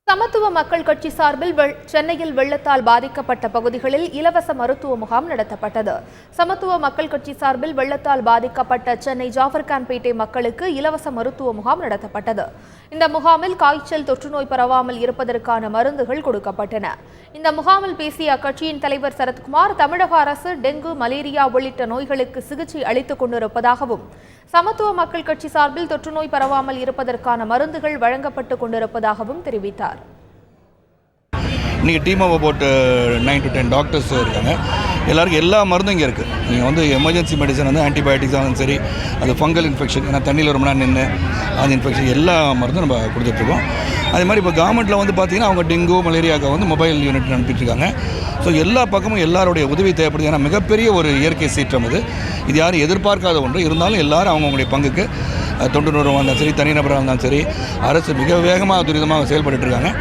சமத்துவ மக்கள் கட்சி சார்பில் சென்னையில் வெள்ளத்தால் பாதிக்கப்பட்ட பகுதிகளில் இலவச மருத்துவ முகாம் நடத்தப்பட்டது. சமத்துவ மக்கள் கட்சி சார்பில் வெள்ளத்தால் பாதிக்கப்பட்ட சென்னை ஜாஃபர்கான்பேட்டை மக்களுக்கு இலவச மருத்துவ முகாம் நடத்தப்பட்டது. இந்த முகாமில் காய்ச்சல் தொற்றுநோய் பரவாமல் இருப்பதற்கான மருந்துகள் கொடுக்கப்பட்டன. இந்த முகாமில் பேசிய அக்கட்சியின் தலைவர் சரத்குமார், தமிழக அரசு டெங்கு, மலேரியா உள்ளிட்ட நோய்களுக்கு சிகிச்சை அளித்துக் கொண்டிருப்பதாகவும், சமத்துவ மக்கள் கட்சி சார்பில் தொற்றுநோய் பரவாமல் இருப்பதற்கான மருந்துகள் வழங்கப்பட்டுக் கொண்டிருப்பதாகவும் தெரிவித்தார். இன்றைக்கி team of about 9 to 10 doctors இருக்காங்க. எல்லாருக்கும் எல்லா மருந்தும் இங்கே இருக்குது. நீங்கள் வந்து எமர்ஜென்சி மெடிசன் வந்து ஆன்டிபயோட்டிக்ஸாக இருந்தாலும் சரி, அது ஃபங்கல் இன்ஃபெக்ஷன், ஏன்னா தண்ணியில் ரொம்ப நேரம் நின்று அந்த இன்ஃபெக்ஷன் எல்லா மருந்தும் நம்ம கொடுத்துட்ருக்கோம். அதே மாதிரி இப்போ கவர்மெண்ட்டில் வந்து பார்த்திங்கன்னா அவங்க டெங்கு, மலேரியாவுக்கு வந்து மொபைல் யூனிட் அனுப்பிட்டுருக்காங்க. ஸோ எல்லா பக்கமும் எல்லாருடைய உதவி தேவைப்படுது. ஏன்னா மிகப்பெரிய ஒரு இயற்கை சீற்றம் இது யாரும் எதிர்பார்க்காத ஒன்று. இருந்தாலும் எல்லாரும் அவங்களுடைய பங்குக்கு தொண்டு நிறுவனம் இருந்தாலும் சரி, தனிநபராக இருந்தாலும் சரி, அரசு மிக வேகமாக துரிதமாக செயல்பட்டு இருக்காங்க.